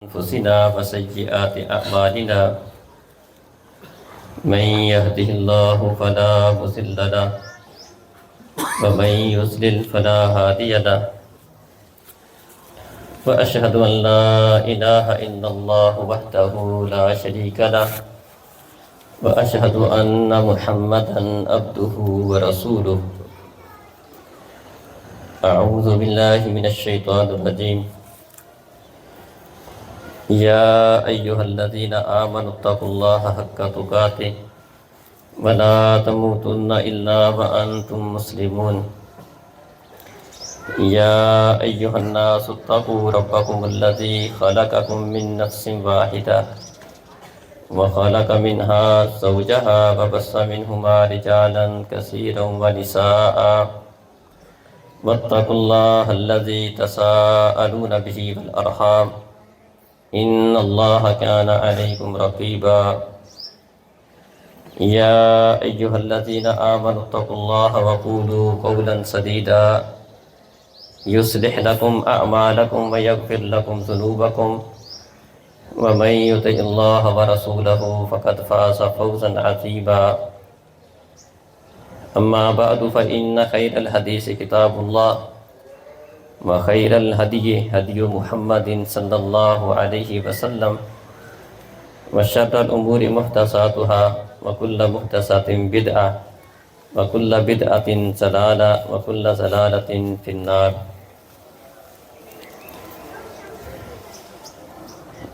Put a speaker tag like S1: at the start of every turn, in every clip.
S1: أنفسنا وسيئات أعمالنا من يهده الله فلا مضل له ومن يضلل فلا هادي له وأشهد أن لا إله إلا الله وحده لا شريك له وأشهد أن محمدا عبده ورسوله أعوذ بالله من الشيطان الرجيم يا أيها الذين آمنوا اتقوا الله حق تقاته ولا تموتن إلا وأنتم مسلمون يا أيها الناس اتقوا ربكم الذي خلقكم من نفس واحدة وخلق منها زوجها وبث منهما رجالا كثيرا ونساء واتقوا الله الذي تساءلون به والأرحام إن الله كان عليكم رقيبا يا أيها الذين آمنوا اتقوا الله وقولوا قولا سديدا يصلح لكم أعمالكم ويغفر لكم ذنوبكم ومن يطع الله ورسوله فقد فاز فوزا عظيما أما بعد فإن خير الحديث كتاب الله وخير الهدي هدي محمد صلى الله عليه وسلم وشر الأمور محدثاتها وكل محدثة بدعة وكل بدعة ضلالة وكل ضلالة في النار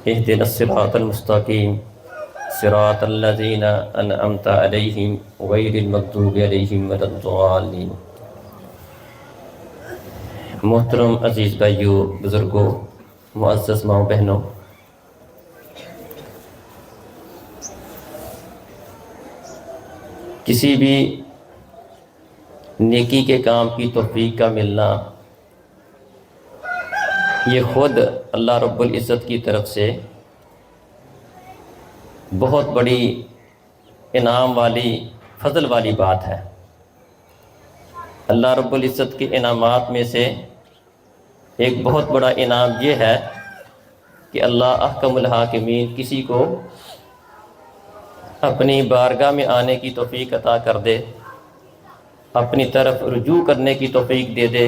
S1: اهدنا الصراط المستقيم صراط الذين أنعمت عليهم غير المغضوب عليهم ولا الضالين۔ محترم عزیز بھائیو، بزرگوں، معزز ماؤں بہنوں، کسی بھی نیکی کے کام کی توفیق کا ملنا یہ خود اللہ رب العزت کی طرف سے بہت بڑی انعام والی، فضل والی بات ہے۔ اللہ رب العزت کے انعامات میں سے ایک بہت بڑا انعام یہ ہے کہ اللہ احکم الحاکمین کسی کو اپنی بارگاہ میں آنے کی توفیق عطا کر دے، اپنی طرف رجوع کرنے کی توفیق دے دے،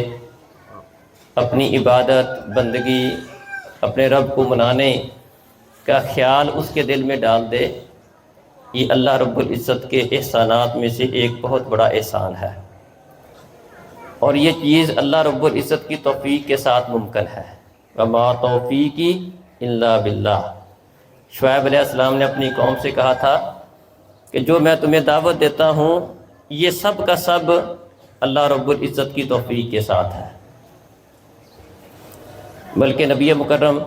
S1: اپنی عبادت بندگی اپنے رب کو منانے کا خیال اس کے دل میں ڈال دے۔ یہ اللہ رب العزت کے احسانات میں سے ایک بہت بڑا احسان ہے، اور یہ چیز اللہ رب العزت کی توفیق کے ساتھ ممکن ہے۔ وما توفیقی الا باللہ۔ شعیب علیہ السلام نے اپنی قوم سے کہا تھا کہ جو میں تمہیں دعوت دیتا ہوں یہ سب کا سب اللہ رب العزت کی توفیق کے ساتھ ہے۔ بلکہ نبی مکرم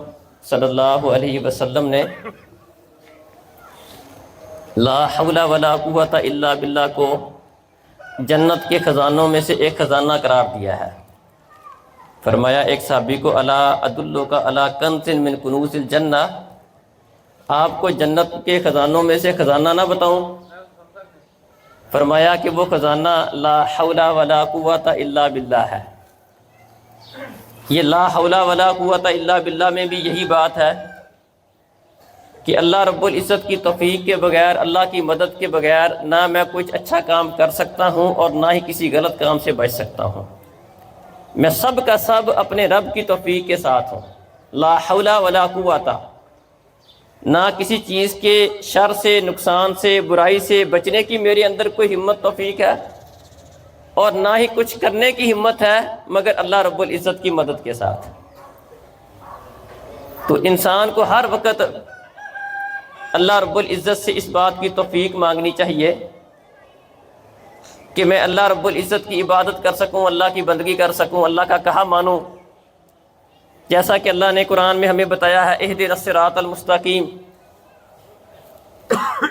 S1: صلی اللہ علیہ وسلم نے لا حول ولا قوت الا باللہ کو جنت کے خزانوں میں سے ایک خزانہ قرار دیا ہے۔ فرمایا ایک صحابی کو الا ادلک علی کنز من کنوز الجنہ، آپ کو جنت کے خزانوں میں سے خزانہ نہ بتاؤں؟ فرمایا کہ وہ خزانہ لا حول ولا قوت الا باللہ ہے۔ یہ لا حول ولا قوت الا باللہ میں بھی یہی بات ہے کہ اللہ رب العزت کی توفیق کے بغیر، اللہ کی مدد کے بغیر نہ میں کچھ اچھا کام کر سکتا ہوں اور نہ ہی کسی غلط کام سے بچ سکتا ہوں۔ میں سب کا سب اپنے رب کی توفیق کے ساتھ ہوں۔ لا حول ولا قوت، نہ کسی چیز کے شر سے، نقصان سے، برائی سے بچنے کی میرے اندر کوئی ہمت توفیق ہے، اور نہ ہی کچھ کرنے کی ہمت ہے مگر اللہ رب العزت کی مدد کے ساتھ۔ تو انسان کو ہر وقت اللہ رب العزت سے اس بات کی توفیق مانگنی چاہیے کہ میں اللہ رب العزت کی عبادت کر سکوں، اللہ کی بندگی کر سکوں، اللہ کا کہا مانوں، جیسا کہ اللہ نے قرآن میں ہمیں بتایا ہے اہدنا الصراط المستقیم۔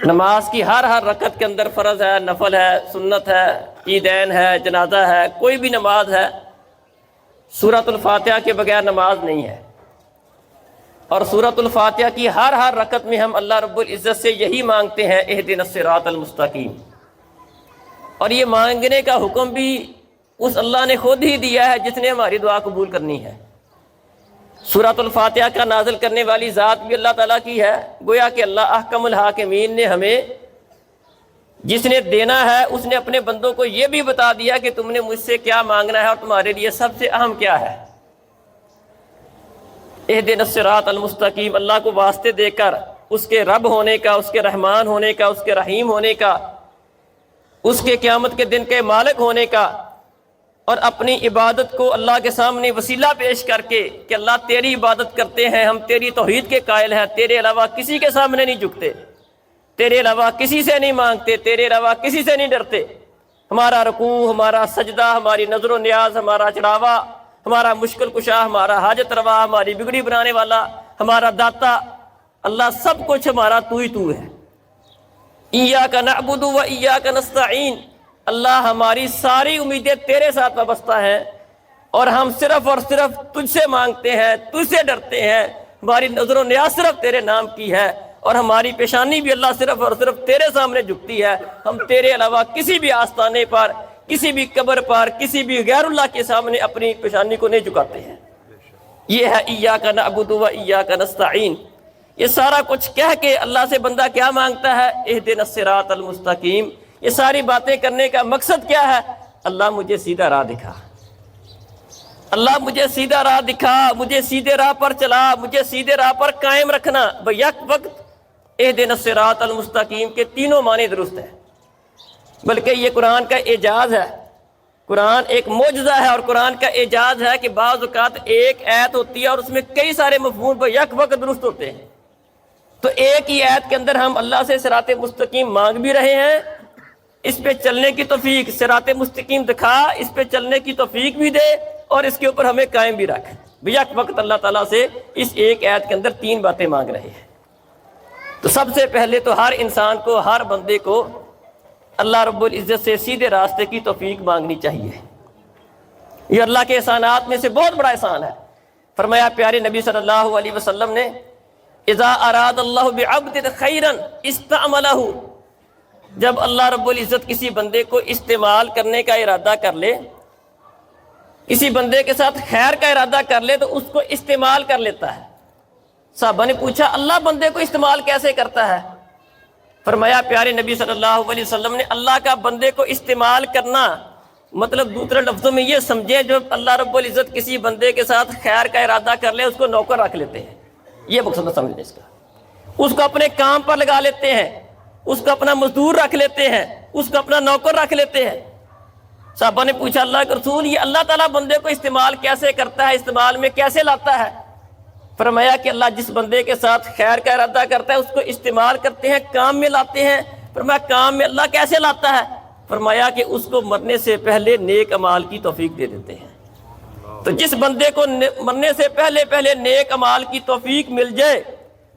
S1: نماز کی ہر رکعت کے اندر فرض ہے، نفل ہے، سنت ہے، عیدین ہے، جنازہ ہے، کوئی بھی نماز ہے، سورۃ الفاتحہ کے بغیر نماز نہیں ہے۔ اور سورۃ الفاتحہ کی ہر رکعت میں ہم اللہ رب العزت سے یہی مانگتے ہیں اہدنا الصراط المستقیم، اور یہ مانگنے کا حکم بھی اس اللہ نے خود ہی دیا ہے جس نے ہماری دعا قبول کرنی ہے۔ سورۃ الفاتحہ کا نازل کرنے والی ذات بھی اللہ تعالیٰ کی ہے. گویا کہ اللہ احکم الحاکمین نے ہمیں جس نے دینا ہے اس نے اپنے بندوں کو یہ بھی بتا دیا کہ تم نے مجھ سے کیا مانگنا ہے اور تمہارے لیے سب سے اہم کیا ہے. اہدنا الصراط المستقیم، اللہ کو واسطے دے کر اس کے رب ہونے کا، اس کے رحمان ہونے کا، اس کے رحیم ہونے کا، اس کے قیامت کے دن کے مالک ہونے کا، اور اپنی عبادت کو اللہ کے سامنے وسیلہ پیش کر کے کہ اللہ تیری عبادت کرتے ہیں، ہم تیری توحید کے قائل ہیں، تیرے علاوہ کسی کے سامنے نہیں جھکتے، تیرے علاوہ کسی سے نہیں مانگتے، تیرے علاوہ کسی سے نہیں ڈرتے. ہمارا رکوع، ہمارا سجدہ، ہماری نظر و نیاز، ہمارا چڑھاوا، ہمارا مشکل کشا، ہمارا حاجت روا، ہماری بگڑی بنانے والا، ہمارا داتا، اللہ سب کچھ ہمارا تو ہی تو ہے. ایاک نعبد و ایاک نستعین، اللہ ہماری ساری امیدیں تیرے ساتھ وابستہ ہیں اور ہم صرف اور صرف تجھ سے مانگتے ہیں، تجھ سے ڈرتے ہیں. ہماری نظر و نیاز صرف تیرے نام کی ہے اور ہماری پیشانی بھی اللہ صرف اور صرف تیرے سامنے جھکتی ہے. ہم تیرے علاوہ کسی بھی آستانے پر، کسی بھی قبر پر، کسی بھی غیر اللہ کے سامنے اپنی پیشانی کو نہیں جھکاتے ہیں. یہ ہے ایاک نعبد و ایاک نستعین. یہ سارا کچھ کہہ کے اللہ سے بندہ کیا مانگتا ہے؟ اہدنا الصراط المستقیم. یہ ساری باتیں کرنے کا مقصد کیا ہے؟ اللہ مجھے سیدھا راہ دکھا، اللہ مجھے سیدھا راہ دکھا، مجھے سیدھے راہ پر چلا، مجھے سیدھے راہ پر قائم رکھنا. بیک وقت اہدنا الصراط المستقیم کے تینوں معنی درست ہیں. بلکہ یہ قرآن کا اعجاز ہے، قرآن ایک معجزہ ہے، اور قرآن کا اعجاز ہے کہ بعض اوقات ایک آیت ہوتی ہے اور اس میں کئی سارے مفہوم بیک وقت درست ہوتے ہیں. تو ایک ہی آیت کے اندر ہم اللہ سے صراط مستقیم مانگ بھی رہے ہیں، اس پہ چلنے کی توفیق، صراط مستقیم دکھا، اس پہ چلنے کی توفیق بھی دے اور اس کے اوپر ہمیں قائم بھی رکھ. بیک وقت اللہ تعالیٰ سے اس ایک آیت کے اندر تین باتیں مانگ رہے ہیں. تو سب سے پہلے تو ہر انسان کو، ہر بندے کو اللہ رب العزت سے سیدھے راستے کی توفیق مانگنی چاہیے. یہ اللہ کے احسانات میں سے بہت بڑا احسان ہے. فرمایا پیارے نبی صلی اللہ علیہ وسلم نے، اذا اراد اللہ بعبد خیرا استعملہ، جب اللہ رب العزت کسی بندے کو استعمال کرنے کا ارادہ کر لے، کسی بندے کے ساتھ خیر کا ارادہ کر لے تو اس کو استعمال کر لیتا ہے. صحابہ نے پوچھا اللہ بندے کو استعمال کیسے کرتا ہے؟ فرمایا پیارے نبی صلی اللہ علیہ وسلم نے، اللہ کا بندے کو استعمال کرنا مطلب دوسرے لفظوں میں یہ سمجھے، جب اللہ رب العزت کسی بندے کے ساتھ خیر کا ارادہ کر لے اس کو نوکر رکھ لیتے ہیں. یہ مقصد سمجھیں اس کا. اس کو اپنے کام پر لگا لیتے ہیں، اس کو اپنا مزدور رکھ لیتے ہیں، اس کو اپنا نوکر رکھ لیتے ہیں. صحابہ نے پوچھا اللہ کے رسول، یہ اللہ تعالیٰ بندے کو استعمال کیسے کرتا ہے، استعمال میں کیسے لاتا ہے؟ فرمایا کہ اللہ جس بندے کے ساتھ خیر کا ارادہ کرتا ہے اس کو استعمال کرتے ہیں، کام میں لاتے ہیں. فرمایا کام میں اللہ کیسے لاتا ہے؟ فرمایا کہ اس کو مرنے سے پہلے نیک اعمال کی توفیق دے دیتے ہیں. تو جس بندے کو مرنے سے پہلے نیک اعمال کی توفیق مل جائے،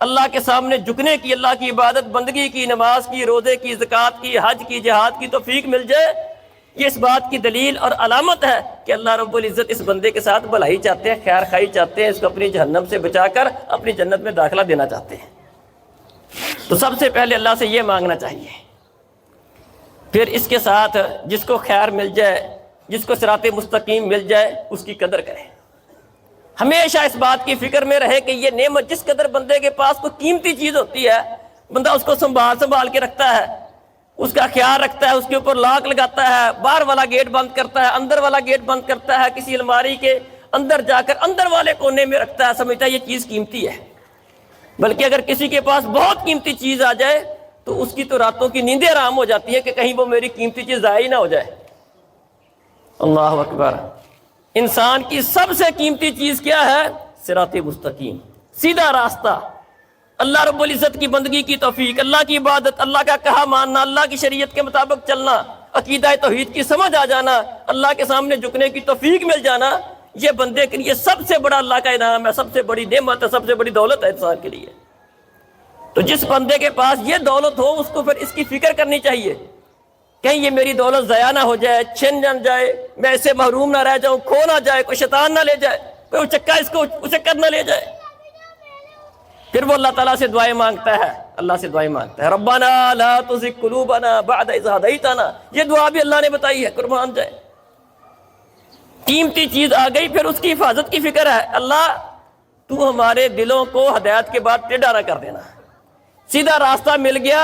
S1: اللہ کے سامنے جھکنے کی، اللہ کی عبادت بندگی کی، نماز کی، روزے کی، زکوٰۃ کی، حج کی، جہاد کی توفیق مل جائے، یہ اس بات کی دلیل اور علامت ہے کہ اللہ رب العزت اس بندے کے ساتھ بھلائی چاہتے ہیں، خیر خائی چاہتے ہیں، اس کو اپنی جہنم سے بچا کر اپنی جنت میں داخلہ دینا چاہتے ہیں. تو سب سے پہلے اللہ سے یہ مانگنا چاہیے. پھر اس کے ساتھ جس کو خیر مل جائے، جس کو صراط مستقیم مل جائے، اس کی قدر کریں. ہمیشہ اس بات کی فکر میں رہے کہ یہ نعمت جس قدر بندے کے پاس کوئی قیمتی چیز ہوتی ہے، بندہ اس کو سنبھال کے رکھتا ہے، اس کا خیال رکھتا ہے، اس کے اوپر لاک لگاتا ہے، باہر والا گیٹ بند کرتا ہے، اندر والا گیٹ بند کرتا ہے، کسی الماری کے اندر جا کر اندر والے کونے میں رکھتا ہے، سمجھتا ہے یہ چیز قیمتی ہے. بلکہ اگر کسی کے پاس بہت قیمتی چیز آ جائے تو اس کی تو راتوں کی نیندیں آرام ہو جاتی ہیں کہ کہیں وہ میری قیمتی چیز ضائع نہ ہو جائے. اللہ اکبر. انسان کی سب سے قیمتی چیز کیا ہے؟ صراط مستقیم، سیدھا راستہ، اللہ رب العزت کی بندگی کی توفیق، اللہ کی عبادت، اللہ کا کہا ماننا، اللہ کی شریعت کے مطابق چلنا، عقیدہ توحید کی سمجھ آ جانا، اللہ کے سامنے جھکنے کی توفیق مل جانا. یہ بندے کے لیے سب سے بڑا اللہ کا انعام ہے، سب سے بڑی نعمت ہے، سب سے بڑی دولت ہے انسان کے لیے. تو جس بندے کے پاس یہ دولت ہو اس کو پھر اس کی فکر کرنی چاہیے، کہیں یہ میری دولت ضائع نہ ہو جائے، چھن جان جائے، میں اسے محروم نہ رہ جاؤں، کھو نہ جائے، کوئی شیطان نہ لے جائے، کوئی اچکا اس کو اچکر نہ لے جائے. پھر وہ اللہ تعالیٰ سے دعائیں مانگتا ہے، اللہ سے دعائیں مانگتا ہے، ربنا لا تزغ قلوبنا بعد اذ ہدیتنا. یہ دعا بھی اللہ نے بتائی ہے، قربان جائے. قیمتی چیز آ گئی، پھر اس کی حفاظت کی فکر ہے. اللہ تو ہمارے دلوں کو ہدایت کے بعد ٹیڑھا نہ کر دینا، سیدھا راستہ مل گیا،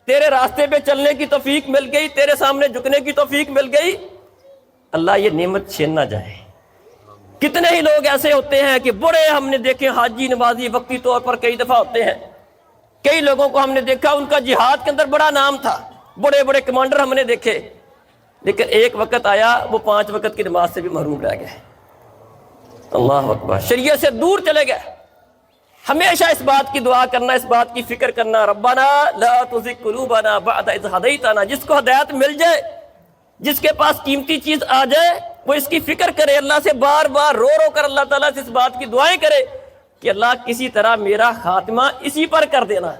S1: تیرے راستے پہ چلنے کی توفیق مل گئی، تیرے سامنے جھکنے کی توفیق مل گئی، اللہ یہ نعمت چھین نہ جائے۔ کتنے ہی لوگ ایسے ہوتے ہیں کہ بڑے ہم نے دیکھے حاجی نمازی وقتی طور پر کئی دفعہ ہوتے ہیں، کئی لوگوں کو ہم نے دیکھا ان کا جہاد کے اندر بڑا نام تھا، بڑے بڑے کمانڈر ہم نے دیکھے، لیکن ایک وقت آیا وہ 5 وقت کی نماز سے بھی محروم رہ گئے، اللہ اکبر، شریعت سے دور چلے گئے۔ ہمیشہ اس بات کی دعا کرنا، اس بات کی فکر کرنا، ربنا لا تزغ قلوبنا بعد اذ ہدیتنا، جس کو ہدایت مل جائے، جس کے پاس قیمتی چیز آ جائے، وہ اس کی فکر کرے، اللہ سے بار بار رو رو کر اللہ تعالیٰ سے اس بات کی دعائیں کرے کہ اللہ کسی طرح میرا خاتمہ اسی پر کر دینا،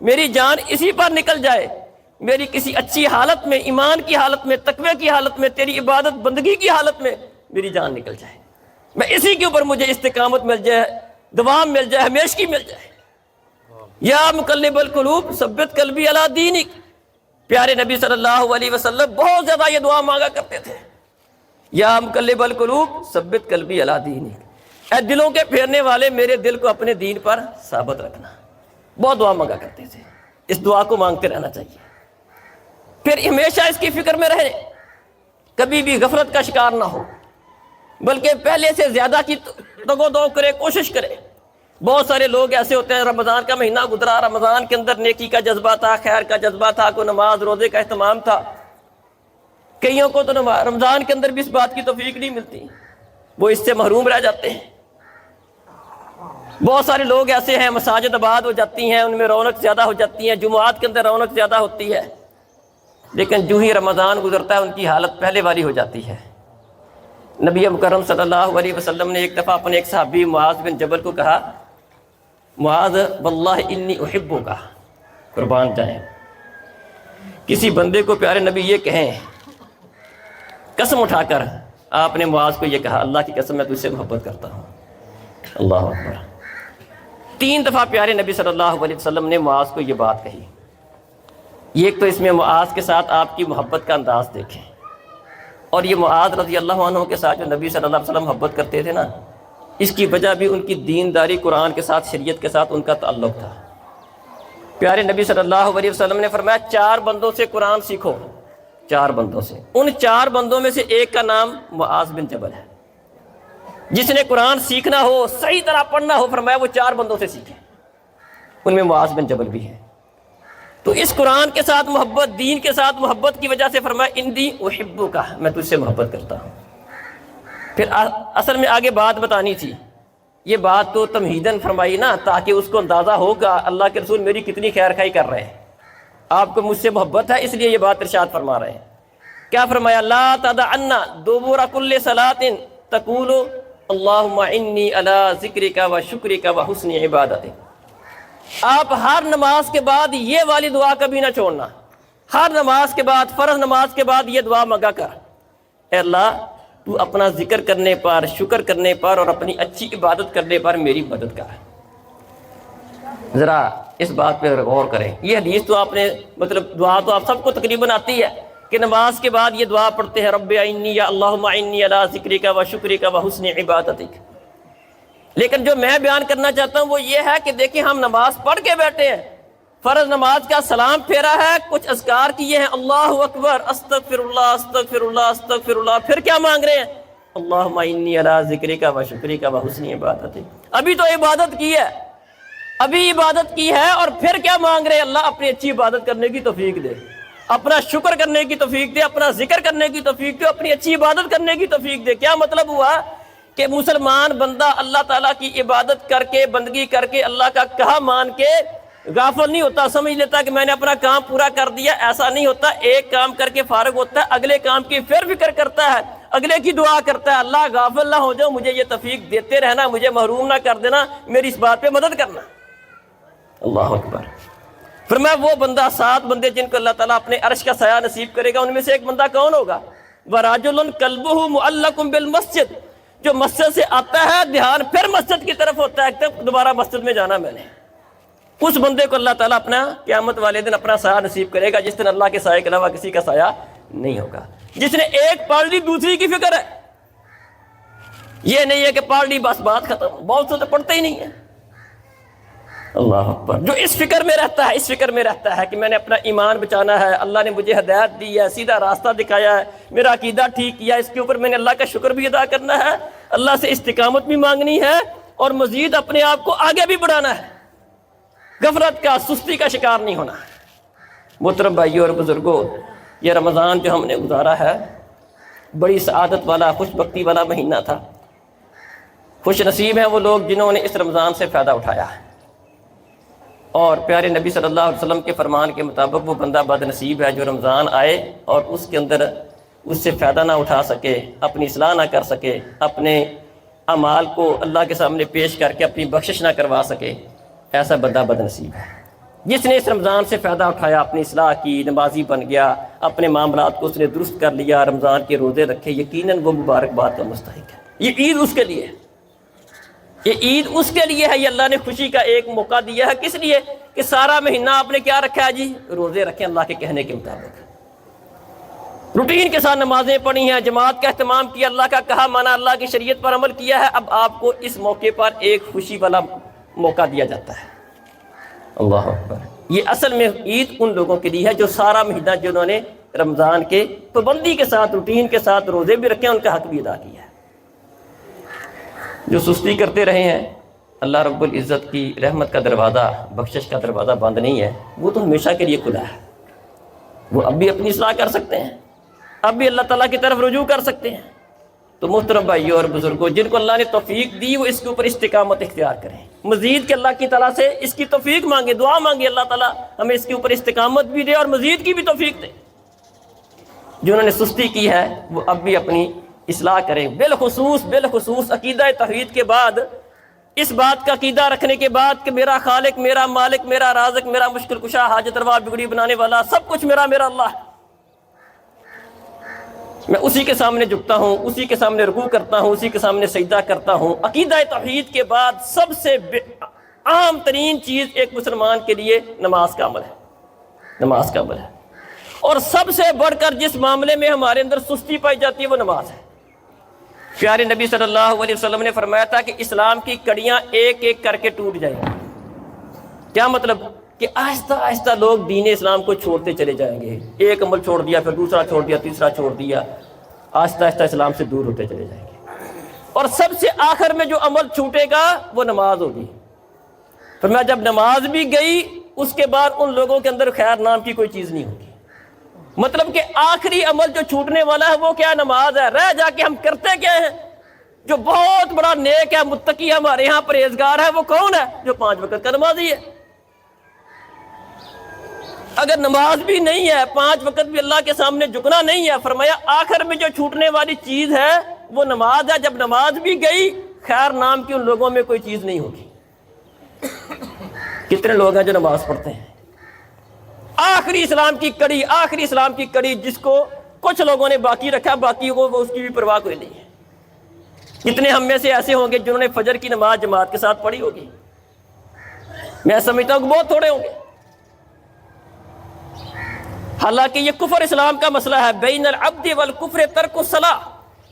S1: میری جان اسی پر نکل جائے، میری کسی اچھی حالت میں، ایمان کی حالت میں، تقوی کی حالت میں، تیری عبادت بندگی کی حالت میں میری جان نکل جائے، میں اسی کے اوپر مجھے استقامت مل جائے، دوام مل جائے، ہمیشگی مل جائے۔ یا مقلب القلوب ثبت قلبی علی دینک، پیارے نبی صلی اللہ علیہ وسلم بہت زیادہ یہ دعا مانگا کرتے تھے، یا مقلب القلوب ثبت قلبی علی دینک، اے دلوں کے پھیرنے والے میرے دل کو اپنے دین پر ثابت رکھنا، بہت دعا مانگا کرتے تھے۔ اس دعا کو مانگتے رہنا چاہیے، پھر ہمیشہ اس کی فکر میں رہے، کبھی بھی غفلت کا شکار نہ ہو، بلکہ پہلے سے زیادہ کی دگ و دو کرے، کوشش کرے۔ بہت سارے لوگ ایسے ہوتے ہیں، رمضان کا مہینہ گزرا، رمضان کے اندر نیکی کا جذبہ تھا، خیر کا جذبہ تھا، کوئی نماز روزے کا اہتمام تھا، کئیوں کو تو رمضان کے اندر بھی اس بات کی توفیق نہیں ملتی، وہ اس سے محروم رہ جاتے ہیں۔ بہت سارے لوگ ایسے ہیں، مساجد آباد ہو جاتی ہیں، ان میں رونق زیادہ ہو جاتی ہے، جمعات کے اندر رونق زیادہ ہوتی ہے، لیکن جو ہی رمضان گزرتا ہے ان کی حالت پہلے والی ہو جاتی ہے۔ نبی مکرم صلی اللہ علیہ وسلم نے ایک دفعہ اپنے ایک صحابی معاذ بن جبل کو کہا، معاذ واللہ انی احبک، قربان جائیں، کسی بندے کو پیارے نبی یہ کہیں، قسم اٹھا کر آپ نے معاذ کو یہ کہا، اللہ کی قسم میں تجھ سے محبت کرتا ہوں، اللہ اکبر۔ 3 دفعہ پیارے نبی صلی اللہ علیہ وسلم نے معاذ کو یہ بات کہی۔ ایک تو اس میں معاذ کے ساتھ آپ کی محبت کا انداز دیکھیں، اور یہ معاذ رضی اللہ عنہ کے ساتھ جو نبی صلی اللہ علیہ وسلم محبت کرتے تھے نا، اس کی وجہ بھی ان کی دینداری، قرآن کے ساتھ، شریعت کے ساتھ ان کا تعلق تھا۔ پیارے نبی صلی اللہ علیہ وسلم نے فرمایا 4 بندوں سے قرآن سیکھو، 4 بندوں سے، ان 4 بندوں میں سے ایک کا نام معاذ بن جبل ہے۔ جس نے قرآن سیکھنا ہو، صحیح طرح پڑھنا ہو، فرمایا وہ 4 بندوں سے سیکھے، ان میں معاذ بن جبل بھی ہے۔ تو اس قرآن کے ساتھ محبت، دین کے ساتھ محبت کی وجہ سے فرمایا انی احبک، میں تجھ سے محبت کرتا ہوں۔ پھر اصل میں آگے بات بتانی تھی، یہ بات تو تمہیداً فرمائی نا، تاکہ اس کو اندازہ ہوگا اللہ کے رسول میری کتنی خیر خواہی کر رہے ہیں، آپ کو مجھ سے محبت ہے، اس لیے یہ بات ارشاد فرما رہے ہیں۔ کیا فرمایا؟ لا تدعن دبر کل صلاۃ تقول اللہم انی علی ذکرک و شکرک و حسن عبادتک، آپ ہر نماز کے بعد یہ والی دعا کبھی نہ چھوڑنا، ہر نماز کے بعد، فرض نماز کے بعد یہ دعا مانگا کر، اے اللہ تو اپنا ذکر کرنے پر، شکر کرنے پر اور اپنی اچھی عبادت کرنے پر میری مدد کر۔ ذرا اس بات پہ غور کریں، یہ حدیث تو آپ نے، مطلب دعا تو آپ سب کو تقریباً آتی ہے کہ نماز کے بعد یہ دعا پڑھتے ہیں، رب اعنی یا اللہم اعنی علی ذکرک و شکرک و حسن عبادتک۔ لیکن جو میں بیان کرنا چاہتا ہوں وہ یہ ہے کہ دیکھیں ہم نماز پڑھ کے بیٹھے ہیں، فرض نماز کا سلام پھیرا ہے، کچھ اذکار کیے ہیں، اللہ اکبر، استغفر اللہ استغفر اللہ استغفر اللہ، پھر کیا مانگ رہے ہیں؟ اللہم انی علی ذکرک و شکرک و حسن عبادتک۔ ابھی تو عبادت کی ہے، ابھی عبادت کی ہے، اور پھر کیا مانگ رہے ہیں؟ اللہ اپنی اچھی عبادت کرنے کی توفیق دے، اپنا شکر کرنے کی توفیق دے، اپنا ذکر کرنے کی توفیق دے، اپنی اچھی عبادت کرنے کی توفیق دے۔ کیا مطلب ہوا کہ مسلمان بندہ اللہ تعالیٰ کی عبادت کر کے، بندگی کر کے، اللہ کا کہا مان کے غافل نہیں ہوتا، سمجھ لیتا کہ میں نے اپنا کام پورا کر دیا، ایسا نہیں ہوتا۔ ایک کام کر کے فارغ ہوتا ہے، اگلے کام کی پھر فکر کرتا ہے، اگلے کی دعا کرتا ہے، اللہ غافل نہ ہو جاؤ، مجھے یہ توفیق دیتے رہنا، مجھے محروم نہ کر دینا، میری اس بات پہ مدد کرنا۔ اللہ اکبر۔ فرمایا وہ بندہ، 7 بندے جن کو اللہ تعالیٰ اپنے عرش کا سایہ نصیب کرے گا، ان میں سے ایک بندہ کون ہوگا؟ وَرَجُلٌ قَلْبُهُ مُعَلَّقٌ بِالْمَسْجِدِ، جو مسجد سے آتا ہے دھیان پھر مسجد کی طرف ہوتا ہے کہ دوبارہ مسجد میں جانا میں نے، اس بندے کو اللہ تعالیٰ اپنا قیامت والے دن اپنا سایہ نصیب کرے گا، جس دن اللہ کے سایہ کے علاوہ کسی کا سایہ نہیں ہوگا۔ جس نے ایک پڑھ لی، دوسری کی فکر ہے، یہ نہیں ہے کہ پڑھ لی بس بات ختم، بہت سے تو پڑھتے ہی نہیں ہے۔ اللہ اکبر۔ جو اس فکر میں رہتا ہے، اس فکر میں رہتا ہے کہ میں نے اپنا ایمان بچانا ہے، اللہ نے مجھے ہدایت دی ہے، سیدھا راستہ دکھایا ہے، میرا عقیدہ ٹھیک کیا، اس کے اوپر میں نے اللہ کا شکر بھی ادا کرنا ہے، اللہ سے استقامت بھی مانگنی ہے، اور مزید اپنے آپ کو آگے بھی بڑھانا ہے، غفلت کا، سستی کا شکار نہیں ہونا۔ محترم بھائیوں اور بزرگوں، یہ رمضان جو ہم نے گزارا ہے بڑی سعادت والا، خوش بختی والا مہینہ تھا۔ خوش نصیب ہیں وہ لوگ جنہوں نے اس رمضان سے فائدہ اٹھایا ہے، اور پیارے نبی صلی اللہ علیہ وسلم کے فرمان کے مطابق وہ بندہ بد نصیب ہے جو رمضان آئے اور اس کے اندر اس سے فائدہ نہ اٹھا سکے، اپنی اصلاح نہ کر سکے، اپنے اعمال کو اللہ کے سامنے پیش کر کے اپنی بخشش نہ کروا سکے، ایسا بندہ بد نصیب ہے۔ جس نے اس رمضان سے فائدہ اٹھایا، اپنی اصلاح کی، نمازی بن گیا، اپنے معاملات کو اس نے درست کر لیا، رمضان کے روزے رکھے، یقیناً وہ مبارکباد کا مستحق ہے۔ یہ عید اس کے لیے ہے، یہ عید اس کے لیے ہے، یہ اللہ نے خوشی کا ایک موقع دیا ہے۔ کس لیے؟ کہ سارا مہینہ آپ نے کیا رکھا ہے جی؟ روزے رکھے اللہ کے کہنے کے مطابق، روٹین کے ساتھ نمازیں پڑھی ہیں، جماعت کا اہتمام کیا، اللہ کا کہا مانا، اللہ کی شریعت پر عمل کیا ہے۔ اب آپ کو اس موقع پر ایک خوشی والا موقع دیا جاتا ہے۔ اللہ اکبر۔ یہ اصل میں عید ان لوگوں کے لیے ہے جو سارا مہینہ جنہوں نے رمضان کے پابندی کے ساتھ، روٹین کے ساتھ روزے بھی رکھے ہیں، ان کا حق بھی ادا کیا ہے۔ جو سستی کرتے رہے ہیں، اللہ رب العزت کی رحمت کا دروازہ، بخشش کا دروازہ بند نہیں ہے، وہ تو ہمیشہ کے لیے کھلا ہے۔ وہ اب بھی اپنی اصلاح کر سکتے ہیں، اب بھی اللہ تعالیٰ کی طرف رجوع کر سکتے ہیں۔ تو محترم بھائیوں اور بزرگوں، جن کو اللہ نے توفیق دی وہ اس کے اوپر استقامت اختیار کریں، مزید کہ اللہ کی تعالیٰ سے اس کی توفیق مانگے، دعا مانگے اللہ تعالیٰ ہمیں اس کے اوپر استقامت بھی دے اور مزید کی بھی توفیق دے۔ جنہوں نے سستی کی ہے وہ اب بھی اپنی اصلاح کریں، بالخصوص عقیدہ توحید کے بعد، اس بات کا عقیدہ رکھنے کے بعد کہ میرا خالق، میرا مالک، میرا رازق، میرا مشکل کشا، حاجت روا، بگڑی بنانے والا، سب کچھ میرا اللہ ہے۔ میں اسی کے سامنے جھکتا ہوں، اسی کے سامنے رکوع کرتا ہوں، اسی کے سامنے سجدہ کرتا ہوں۔ عقیدہ توحید کے بعد سب سے عام ترین چیز ایک مسلمان کے لیے نماز کا عمل ہے، نماز کا عمل ہے۔ اور سب سے بڑھ کر جس معاملے میں ہمارے اندر سستی پائی جاتی ہے وہ نماز ہے۔ پیارے نبی صلی اللہ علیہ وسلم نے فرمایا تھا کہ اسلام کی کڑیاں ایک ایک کر کے ٹوٹ جائیں گی۔ کیا مطلب؟ کہ آہستہ آہستہ لوگ دین اسلام کو چھوڑتے چلے جائیں گے، ایک عمل چھوڑ دیا، پھر دوسرا چھوڑ دیا، تیسرا چھوڑ دیا، آہستہ آہستہ اسلام سے دور ہوتے چلے جائیں گے۔ اور سب سے آخر میں جو عمل چھوٹے گا وہ نماز ہوگی۔ فرمایا جب نماز بھی گئی اس کے بعد ان لوگوں کے اندر خیر نام کی کوئی چیز نہیں ہوگی۔ مطلب کہ آخری عمل جو چھوٹنے والا ہے وہ کیا؟ نماز ہے۔ رہ جا کے ہم کرتے کیا ہیں؟ جو بہت بڑا نیک ہے، متقی ہے، ہمارے یہاں پرہیزگار ہے، وہ کون ہے؟ جو 5 وقت کا نمازی ہے۔ اگر نماز بھی نہیں ہے، 5 وقت بھی اللہ کے سامنے جھکنا نہیں ہے، فرمایا آخر میں جو چھوٹنے والی چیز ہے وہ نماز ہے۔ جب نماز بھی گئی خیر نام کی ان لوگوں میں کوئی چیز نہیں ہوگی۔ کتنے لوگ ہیں جو نماز پڑھتے ہیں؟ آخری اسلام کی کڑی، آخری اسلام کی کڑی جس کو کچھ لوگوں نے باقی رکھا، باقی کو اس کی بھی پرواہ کوئی نہیں ہے۔ کتنے ہم میں سے ایسے ہوں گے جنہوں نے فجر کی نماز جماعت کے ساتھ پڑھی ہوگی؟ میں سمجھتا ہوں کہ بہت تھوڑے ہوں گے۔ حالانکہ یہ کفر اسلام کا مسئلہ ہے، بین العبد والکفر ترک الصلاۃ۔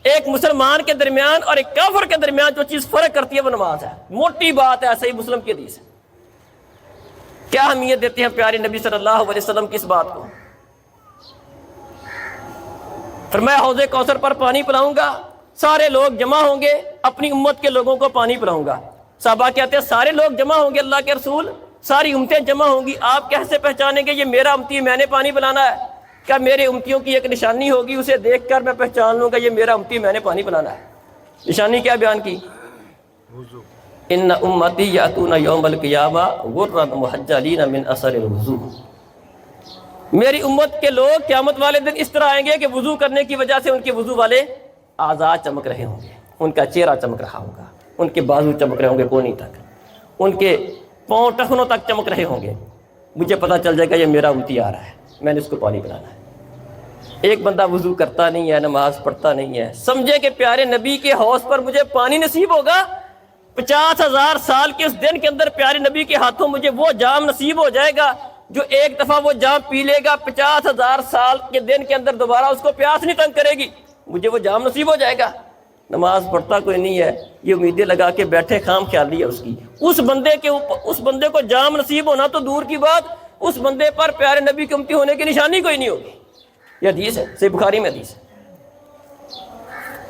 S1: ایک مسلمان کے درمیان اور ایک کافر کے درمیان جو چیز فرق کرتی ہے وہ نماز ہے۔ موٹی بات ہے، صحیح مسلم کی حدیث ہے۔ کیا اہمیت دیتے ہیں پیارے نبی صلی اللہ علیہ وسلم کی اس بات کو؟ فرمایا حوض کوثر پر پانی پلاؤں گا، سارے لوگ جمع ہوں گے، اپنی امت کے لوگوں کو پانی پلاؤں گا۔ صحابہ کہتے ہیں سارے لوگ جمع ہوں گے اللہ کے رسول، ساری امتیں جمع ہوں گی، آپ کیسے پہچانیں گے یہ میرا امتی، میں نے پانی پلانا ہے؟ کیا میرے امتیوں کی ایک نشانی ہوگی، اسے دیکھ کر میں پہچان لوں گا یہ میرا امتی، میں نے پانی پلانا ہے؟ نشانی کیا بیان کی؟ ان امتی یاتون یوم القیامہ غرا محجلین من اثر الوضوء۔ میری امت کے لوگ قیامت والے دن اس طرح آئیں گے کہ وضو کرنے کی وجہ سے ان کے وضو والے اعضاء چمک رہے ہوں گے، ان کا چہرہ چمک رہا ہوگا، ان کے بازو چمک رہے ہوں گے کونی تک، ان کے پاؤں ٹخنوں تک چمک رہے ہوں گے۔ مجھے پتہ چل جائے گا یہ میرا امتی آ رہا ہے، میں نے اس کو پانی پلانا ہے۔ ایک بندہ وضو کرتا نہیں ہے، نماز پڑھتا نہیں ہے، سمجھے کہ پیارے نبی کے حوض پر مجھے پانی نصیب ہوگا، 50,000 سال کے اس دن کے اندر پیارے نبی کے ہاتھوں مجھے وہ جام نصیب ہو جائے گا جو ایک دفعہ وہ جام پی لے گا 50,000 سال کے دن کے اندر دوبارہ اس کو پیاس نہیں تنگ کرے گی، مجھے وہ جام نصیب ہو جائے گا۔ نماز پڑھتا کوئی نہیں ہے، یہ امیدیں لگا کے بیٹھے، خام خیالی ہے اس کی، اس بندے کو جام نصیب ہونا تو دور کی بات، اس بندے پر پیارے نبی کی امتی ہونے کی نشانی کوئی نہیں ہوگی۔ یہ حدیث ہے، صحیح بخاری میں حدیث ہے۔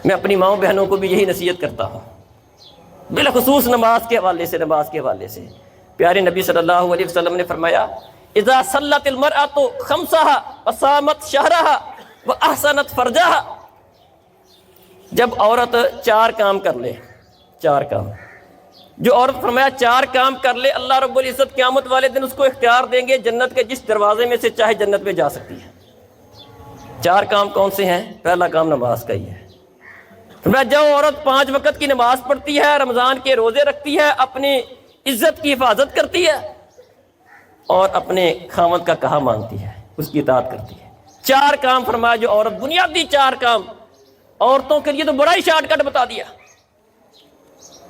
S1: میں اپنی ماؤں بہنوں کو بھی یہی نصیحت کرتا ہوں، بالخصوص نماز کے حوالے سے۔ پیارے نبی صلی اللہ علیہ وسلم نے فرمایا اذا صلت المرأة خمسها وصامت شهرها واحسنت فرجها، جب عورت 4 کام کر لے، 4 کام، جو عورت فرمایا 4 کام کر لے، اللہ رب العزت قیامت والے دن اس کو اختیار دیں گے جنت کے جس دروازے میں سے چاہے جنت میں جا سکتی ہے۔ 4 کام کون سے ہیں؟ پہلا کام نماز کا ہی ہے۔ فرمایا جو عورت 5 وقت کی نماز پڑھتی ہے، رمضان کے روزے رکھتی ہے، اپنی عزت کی حفاظت کرتی ہے اور اپنے خاوند کا کہا مانتی ہے، اس کی اطاعت کرتی ہے۔ 4 کام فرمایا جو عورت، بنیادی 4 کام عورتوں کے لیے تو بڑا ہی شارٹ کٹ بتا دیا،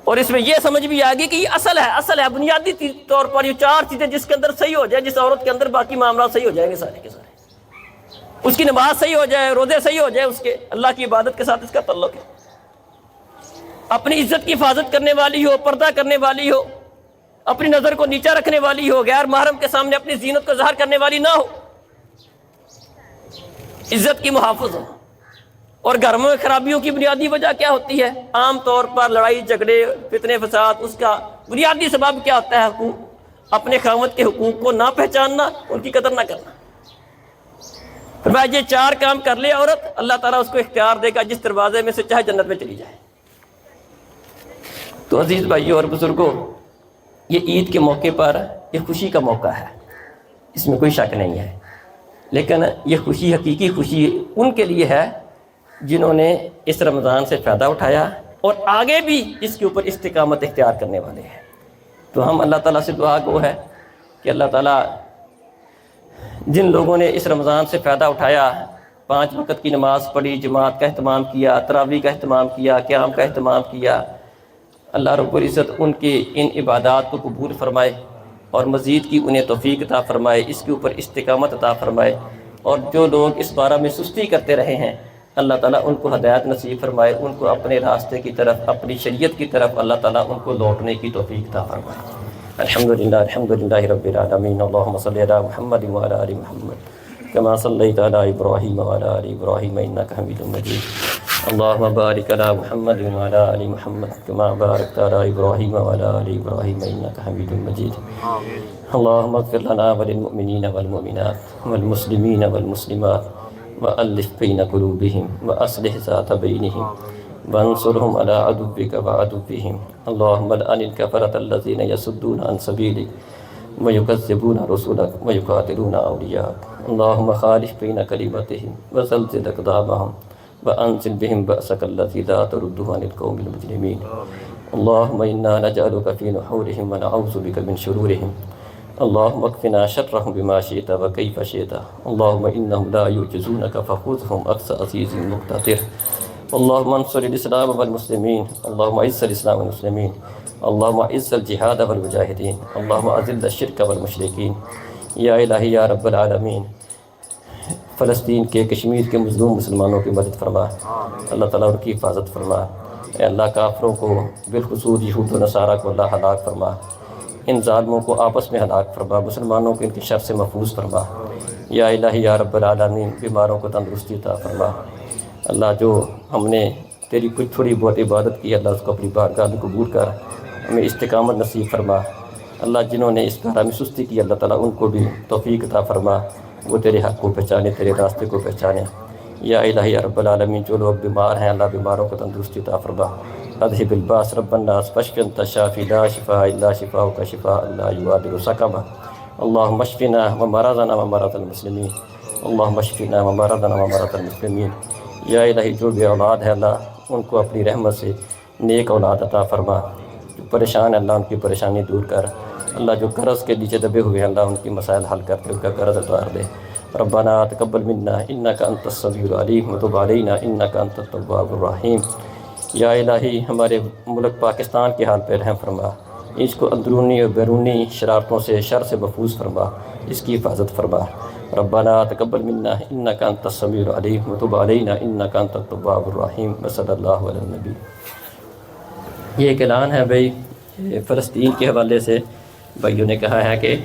S1: اور اس میں یہ سمجھ بھی آ گئی کہ یہ اصل ہے بنیادی طور پر یہ 4 چیزیں جس کے اندر صحیح ہو جائے، جس عورت کے اندر باقی معاملات صحیح ہو جائیں گے سارے کے سارے، اس کی نماز صحیح ہو جائے، روزے صحیح ہو جائے، اس کے اللہ کی عبادت کے ساتھ اس کا تعلق ہے، اپنی عزت کی حفاظت کرنے والی ہو، پردہ کرنے والی ہو، اپنی نظر کو نیچا رکھنے والی ہو، غیر محرم کے سامنے اپنی زینت کو ظاہر کرنے والی نہ ہو، عزت کی محافظ ہو۔ اور گھروں میں خرابیوں کی بنیادی وجہ کیا ہوتی ہے؟ عام طور پر لڑائی جھگڑے فتنے فساد، اس کا بنیادی سبب کیا ہوتا ہے؟ اپنے خاوند کے حقوق کو نہ پہچاننا، ان کی قدر نہ کرنا۔ فرمایا یہ 4 کام کر لے عورت، اللہ تعالیٰ اس کو اختیار دے گا جس دروازے میں سے چاہے جنت میں چلی جائے۔ تو عزیز بھائیوں اور بزرگوں، یہ عید کے موقع پر یہ خوشی کا موقع ہے، اس میں کوئی شک نہیں ہے، لیکن یہ خوشی، حقیقی خوشی ان کے لیے ہے جنہوں نے اس رمضان سے فائدہ اٹھایا اور آگے بھی اس کے اوپر استقامت اختیار کرنے والے ہیں۔ تو ہم اللہ تعالیٰ سے دعا گو ہے کہ اللہ تعالیٰ جن لوگوں نے اس رمضان سے فائدہ اٹھایا، 5 وقت کی نماز پڑھی، جماعت کا اہتمام کیا، تراویح کا اہتمام کیا، قیام کا اہتمام کیا، اللہ رب العزت ان کی ان عبادات کو قبول فرمائے اور مزید کی انہیں توفیق عطا فرمائے، اس کے اوپر استقامت عطا فرمائے، اور جو لوگ اس بارے میں سستی کرتے رہے ہیں اللہ تعالیٰ ان کو ہدایت نصیب فرمائے، ان کو اپنے راستے کی طرف، اپنی شریعت کی طرف اللہ تعالیٰ ان کو لوٹنے کی توفیق عطا فرمائے۔ الحمدللہ رب العالمین، اللہم صلی علی محمد وعلی آل محمد کما صلیت علی ابراہیم وعلی آل ابراہیم انک حمید مجید، اللہم بارک علی محمد وعلی آل محمد کما بارکت علی ابراہیم وعلی آل ابراہیم انک حمید مجید، اللہم اغفر لنا وللمؤمنین والمؤمنات والمسلمین والمسلمات وألف بين قلوبهم وأصلح ذات بينهم وانصرهم على عدوك وعدوهم، اللهم لعن الكفرة الذين يصدون عن سبيلك ويكذبون رسلك ويقاتلون أولياءك، اللهم خالف بين كلمتهم وزلزل أقدامهم وأنزل بهم بأسك الذي لا ترده عن القوم المجرمين، اللهم إنا نجعلك في نحورهم ونعوذ بك من شرورهم، اللهم اكفنا شرهم بما شئت وكيف شئت، اللهم إنهم لا يعجزونك فخذهم أخذ عزيز مقتدر، اللهم انصر الإسلام والمسلمين، اللهم اعز الإسلام والمسلمين، اللهم اعز الجهاد والمجاهدين، اللهم أذل الشرك والمشركين، یا الہی یا رب العالمین، فلسطین کے، کشمیر کے مظلوم مسلمانوں کی مدد فرما، اللہ تعالیٰ ان کی حفاظت فرما، اے اللہ کافروں کو بالخصوص یہود و نصارہ کو اللہ ہلاک فرما، ان ظالموں کو آپس میں ہلاک فرما، مسلمانوں کو ان کی شر سے محفوظ فرما، یا الہی یا رب العالمین، بیماروں کو تندرستی عطا فرما، اللہ جو ہم نے تیری کچھ تھوڑی بہت عبادت کی اللہ اس کو اپنی بارگاہ میں قبول کر، ہمیں استقامت نصیب فرما، اللہ جنہوں نے اس کارا میں سستی کی اللہ تعالیٰ ان کو بھی توفیق عطا فرما، وہ تیرے حق کو پہچانے، تیرے راستے کو پہچانے، یا الہی یا رب العالمین، جو لوگ بیمار ہیں اللہ بیماروں کو تندرستی عطا فرما، اذهب الباس رب الناس واشف انت الشافي لا شفاء الا شفاؤك شفاء لا يغادر سقما، اللهم اشفنا ومرضنا ومرض المسلمين، اللهم اشفنا ومرضنا ومرض المسلمين، یا الہی جو بے اولاد ہے اللہ ان کو اپنی رحمت سے نیک اولاد عطا فرما، جو پریشان ہے اللہ ان کی پریشانی دور کر، اللہ جو قرض کے نیچے دبے ہوئے ہیں اللہ ان کی مسائل حل کر کے ان کا قرض اتار دے، ربنا تقبل منا انک انت السمیع العلیم وتب علینا انک انت التواب الرحیم، یا الہی ہمارے ملک پاکستان کے حال پہ رحم فرما، اس کو اندرونی اور بیرونی شرارتوں سے، شر سے محفوظ فرما، اس کی حفاظت فرما، ربنا تقبل منا انك انت السميع العليم وتب علينا انك انت التواب الرحيم وصلی اللہ علیہ النبی۔ یہ ایک اعلان ہے بھائی فلسطین کے حوالے سے، بھائیوں نے کہا ہے کہ